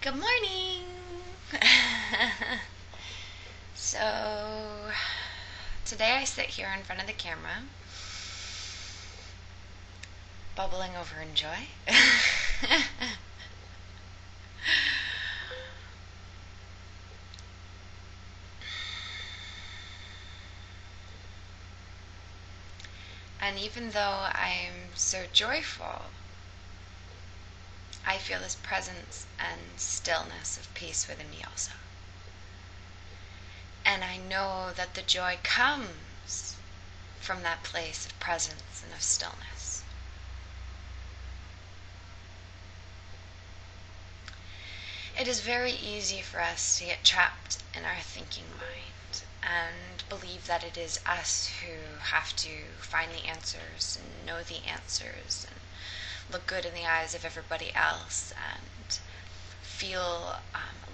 Good morning! So, today I sit here in front of the camera, bubbling over in joy. And even though I'm so joyful, I feel this presence and stillness of peace within me also. And I know that the joy comes from that place of presence and of stillness. It is very easy for us to get trapped in our thinking mind and believe that it is us who have to find the answers and know the answers and look good in the eyes of everybody else and feel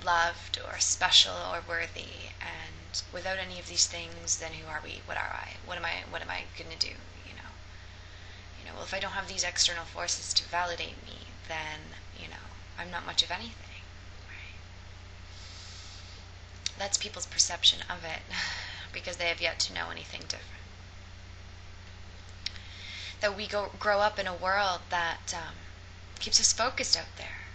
loved or special or worthy. And without any of these things, then who are we? What are I? What am I going to do? Well, if I don't have these external forces to validate me, then I'm not much of anything. That's people's perception of it, because they have yet to know anything different. That we grow up in a world that keeps us focused out there.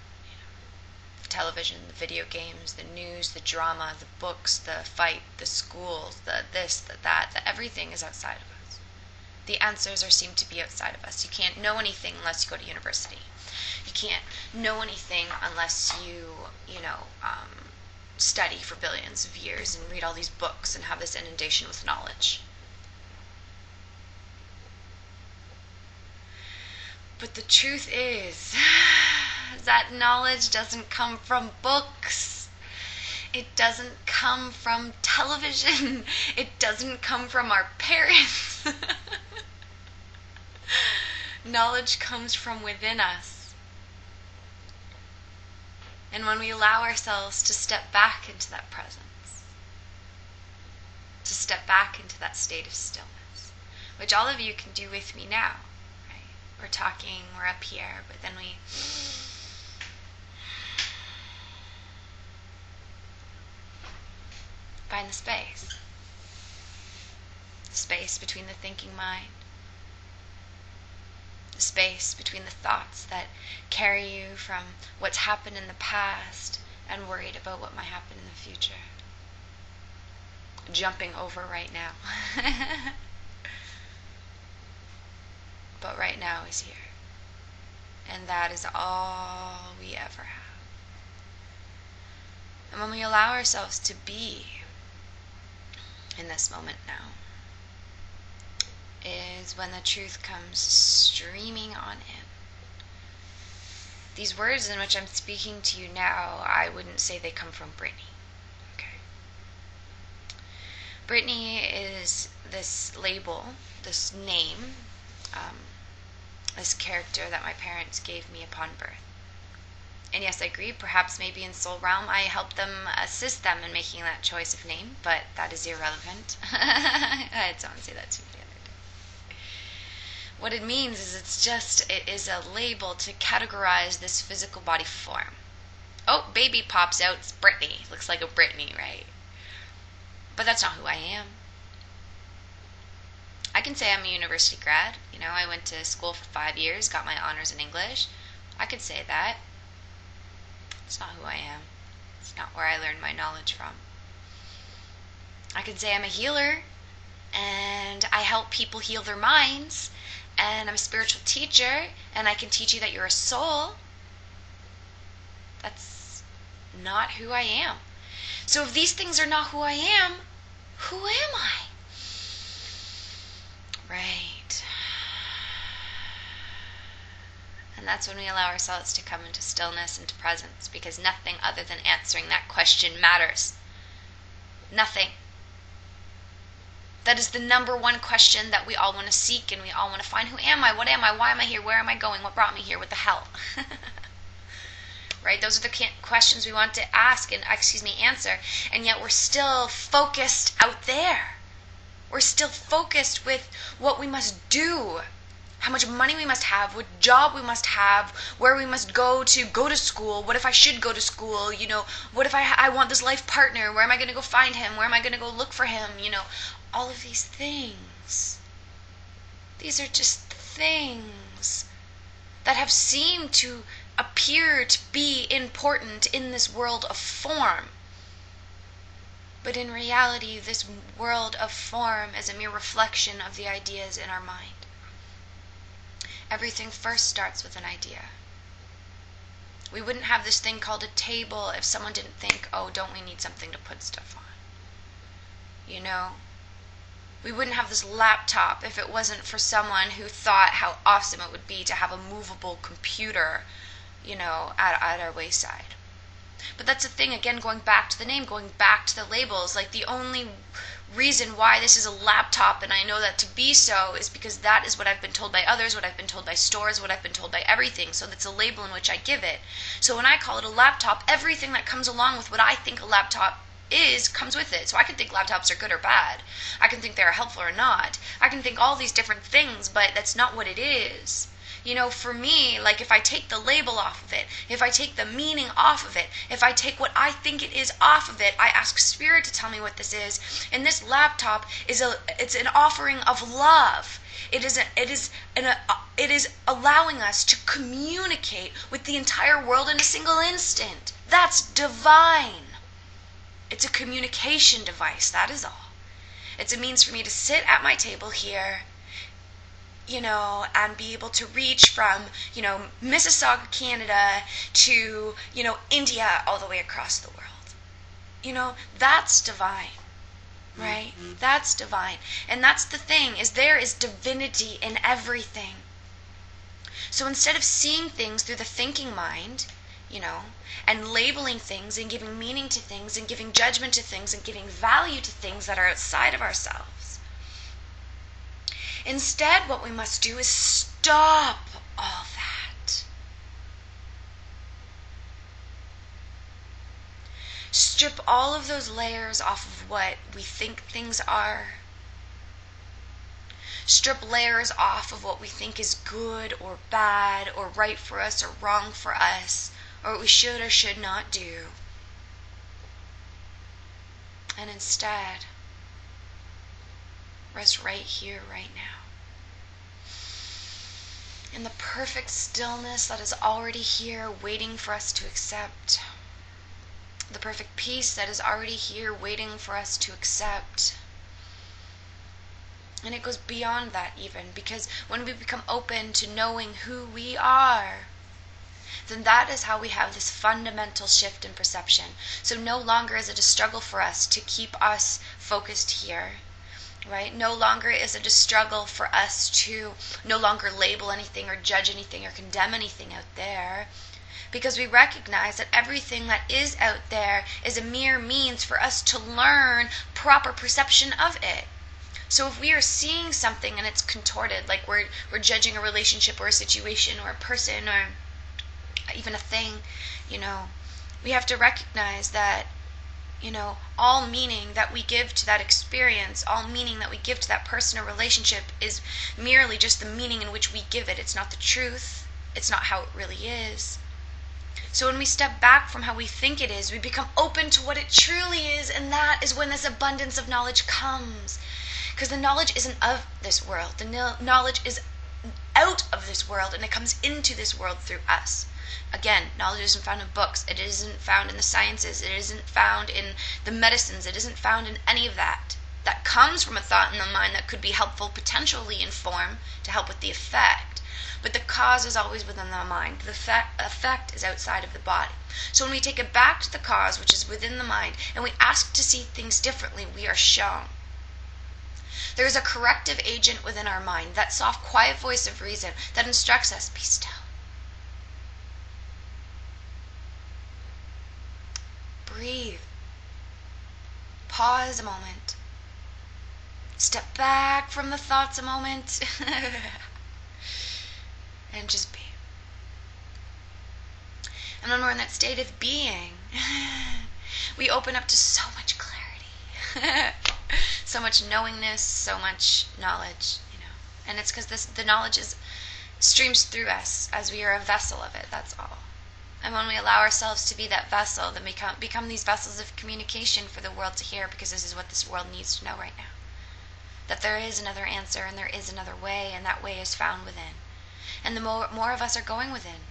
The television, the video games, the news, the drama, the books, the fight, the schools, the this, the that, everything is outside of us. The answers seem to be outside of us. You can't know anything unless you go to university. You can't know anything unless you study for billions of years and read all these books and have this inundation with knowledge. But the truth is that knowledge doesn't come from books. It doesn't come from television. It doesn't come from our parents. Knowledge comes from within us. And when we allow ourselves to step back into that presence, to step back into that state of stillness, which all of you can do with me now, right? We're talking, we're up here, but then we find the space between the thinking mind, the space between the thoughts that carry you from what's happened in the past and worried about what might happen in the future. Jumping over right now. But right now is here. And that is all we ever have. And when we allow ourselves to be in this moment now, is when the truth comes streaming on in. These words in which I'm speaking to you now, I wouldn't say they come from Brittany. Okay. Brittany is this label, this name, this character that my parents gave me upon birth. And yes, I agree, perhaps maybe in soul realm I helped them, assist them in making that choice of name, but that is irrelevant. I had someone say that to me the other day. What it means is it is a label to categorize this physical body form. Oh, baby pops out, it's Brittany. Looks like a Brittany, right? But that's not who I am. I can say I'm a university grad. I went to school for 5 years, got my honors in English. I could say that. It's not who I am. It's not where I learned my knowledge from. I could say I'm a healer, and I help people heal their minds, and I'm a spiritual teacher, and I can teach you that you're a soul. That's not who I am. So if these things are not who I am, who am I? Right. And that's when we allow ourselves to come into stillness, into presence, because nothing other than answering that question matters. Nothing. That is the number one question that we all want to seek, and we all want to find. Who am I? What am I? Why am I here? Where am I going? What brought me here? What the hell? Right? Those are the questions we want to ask and, answer. And yet we're still focused out there. We're still focused with what we must do how much money we must have, what job we must have, where we must go to school, what if I should go to school, what if I want this life partner, where am I going to go find him, where am I going to go look for him, all of these things. These are just things that have seemed to appear to be important in this world of form. But in reality, this world of form is a mere reflection of the ideas in our mind. Everything first starts with an idea. We wouldn't have this thing called a table if someone didn't think, oh, don't we need something to put stuff on? We wouldn't have this laptop if it wasn't for someone who thought how awesome it would be to have a movable computer, at our wayside. But that's the thing, again, going back to the name, going back to the labels. Like, the only reason why this is a laptop, and I know that to be so, is because that is what I've been told by others, what I've been told by stores, what I've been told by everything. So that's a label in which I give it. So when I call it a laptop, everything that comes along with what I think a laptop is comes with it. So I can think laptops are good or bad. I can think they're helpful or not. I can think all these different things, but that's not what it is. For me, like, if I take the label off of it, if I take the meaning off of it, if I take what I think it is off of it, I ask Spirit to tell me what this is. And this laptop it's an offering of love. It is allowing us to communicate with the entire world in a single instant. That's divine. It's a communication device, that is all. It's a means for me to sit at my table here, and be able to reach from, Mississauga, Canada to, India, all the way across the world. That's divine, right? Mm-hmm. That's divine. And that's the thing, is there is divinity in everything. So instead of seeing things through the thinking mind, and labeling things and giving meaning to things and giving judgment to things and giving value to things that are outside of ourselves, instead, what we must do is stop all that. Strip all of those layers off of what we think things are. Strip layers off of what we think is good or bad or right for us or wrong for us, or what we should or should not do. And instead, rest right here, right now, in the perfect stillness that is already here, waiting for us to accept. The perfect peace that is already here, waiting for us to accept. And it goes beyond that even, because when we become open to knowing who we are, then that is how we have this fundamental shift in perception. So no longer is it a struggle for us to keep us focused here, right? No longer is it a struggle for us to no longer label anything or judge anything or condemn anything out there, because we recognize that everything that is out there is a mere means for us to learn proper perception of it. So if we are seeing something and it's contorted, like we're judging a relationship or a situation or a person or even a thing, we have to recognize that, all meaning that we give to that experience, all meaning that we give to that person or relationship is merely just the meaning in which we give it. It's not the truth. It's not how it really is. So when we step back from how we think it is, we become open to what it truly is, and that is when this abundance of knowledge comes. Because the knowledge isn't of this world. The knowledge is out of this world, and it comes into this world through us. Again, knowledge isn't found in books. It isn't found in the sciences. It isn't found in the medicines. It isn't found in any of that. That comes from a thought in the mind that could be helpful potentially in form to help with the effect. But the cause is always within the mind. The effect is outside of the body. So when we take it back to the cause, which is within the mind, and we ask to see things differently, we are shown. There is a corrective agent within our mind, that soft, quiet voice of reason that instructs us, be still. Breathe. Pause a moment. Step back from the thoughts a moment. And just be. And when we're in that state of being, we open up to so much clarity. So much knowingness, so much knowledge, And it's because the knowledge streams through us as we are a vessel of it, that's all. And when we allow ourselves to be that vessel, then we become these vessels of communication for the world to hear, because this is what this world needs to know right now. That there is another answer and there is another way, and that way is found within. And the more of us are going within,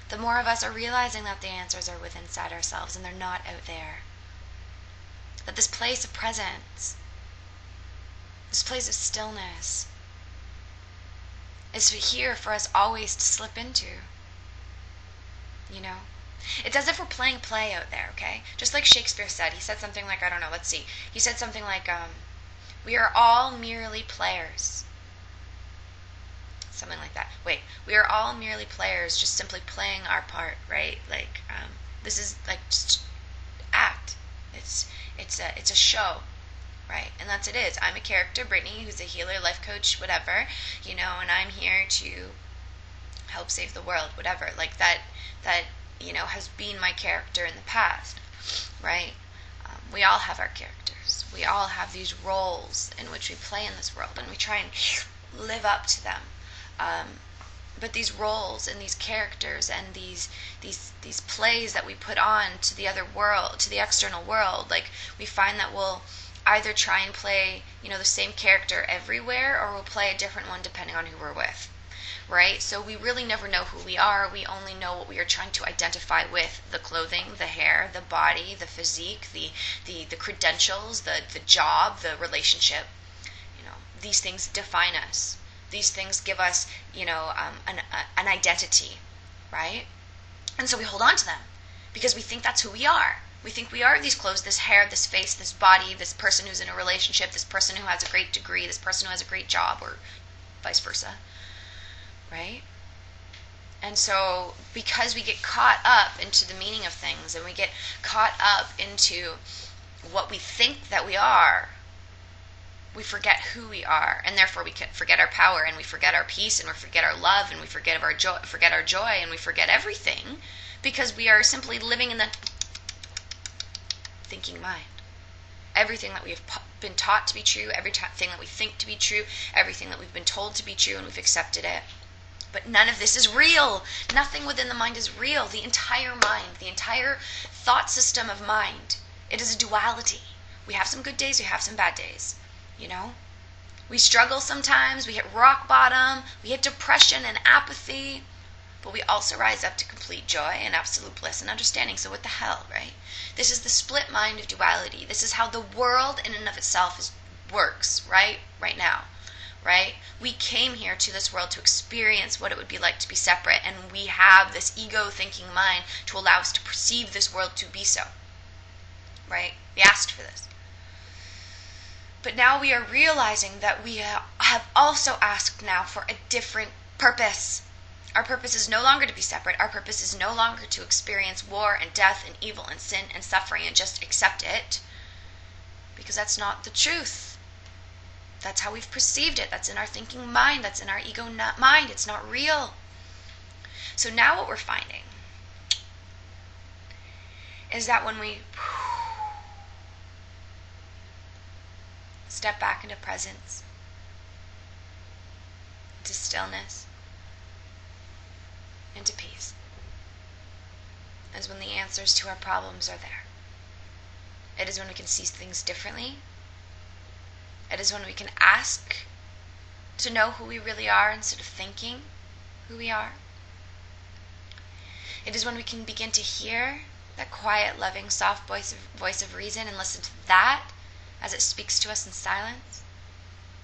the more of us are realizing that the answers are within inside ourselves and they're not out there. That this place of presence, this place of stillness, is here for us always to slip into. You know? It's as if we're playing play out there, okay? Just like Shakespeare said. He said something like, I don't know, let's see. He said something like, we are all merely players. Something like that. Wait, we are all merely players, just simply playing our part, right? Like, this is like just act. It's a show, right? And that's it is. I'm a character, Brittany, who's a healer, life coach, whatever, you know, and I'm here to help save the world, whatever. Like that you know, has been my character in the past, right? We all have our characters. We all have these roles in which we play in this world, and we try and live up to them. But these roles and these characters and these plays that we put on to the other world, to the external world, like we find that we'll either try and play, you know, the same character everywhere, or we'll play a different one depending on who we're with, right? So we really never know who we are. We only know what we are trying to identify with: the clothing, the hair, the body, the physique, the credentials, the job, the relationship. You know, these things define us. These things give us, you know, an identity, right? And so we hold on to them because we think that's who we are. We think we are these clothes, this hair, this face, this body, this person who's in a relationship, this person who has a great degree, this person who has a great job, or vice versa, right? And so because we get caught up into the meaning of things, and we get caught up into what we think that we are, we forget who we are, and therefore we forget our power, and we forget our peace, and we forget our love, and we forget our joy, and we forget everything, because we are simply living in the thinking mind. Everything that we have been taught to be true, everything that we think to be true, everything that we've been told to be true, and we've accepted it. But none of this is real. Nothing within the mind is real. The entire mind, the entire thought system of mind, it is a duality. We have some good days, we have some bad days. You know, we struggle sometimes, we hit rock bottom, we hit depression and apathy, but we also rise up to complete joy and absolute bliss and understanding. So what the hell, right? This is the split mind of duality. This is how the world in and of itself works, right? Right now, right? We came here to this world to experience what it would be like to be separate, and we have this ego-thinking mind to allow us to perceive this world to be so, right? We asked for this. But now we are realizing that we have also asked now for a different purpose. Our purpose is no longer to be separate. Our purpose is no longer to experience war and death and evil and sin and suffering and just accept it. Because that's not the truth. That's how we've perceived it. That's in our thinking mind. That's in our ego mind. It's not real. So now what we're finding is that when we step back into presence, into stillness, into peace, is when the answers to our problems are there. It is when we can see things differently. It is when we can ask to know who we really are instead of thinking who we are. It is when we can begin to hear that quiet, loving, soft voice of reason and listen to that as it speaks to us in silence.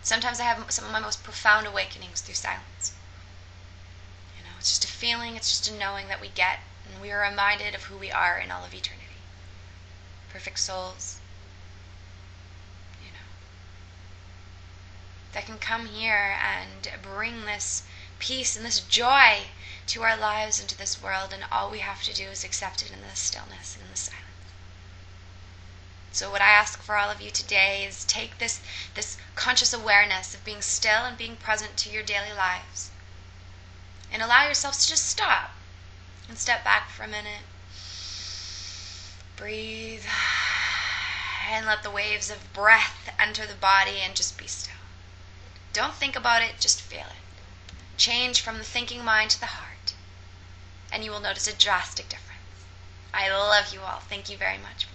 Sometimes I have some of my most profound awakenings through silence. You know, it's just a feeling, it's just a knowing that we get, and we are reminded of who we are in all of eternity. Perfect souls, you know, that can come here and bring this peace and this joy to our lives and to this world, and all we have to do is accept it in the stillness and in the silence. So what I ask for all of you today is take this conscious awareness of being still and being present to your daily lives, and allow yourselves to just stop and step back for a minute. Breathe and let the waves of breath enter the body and just be still. Don't think about it, just feel it. Change from the thinking mind to the heart, and you will notice a drastic difference. I love you all. Thank you very much.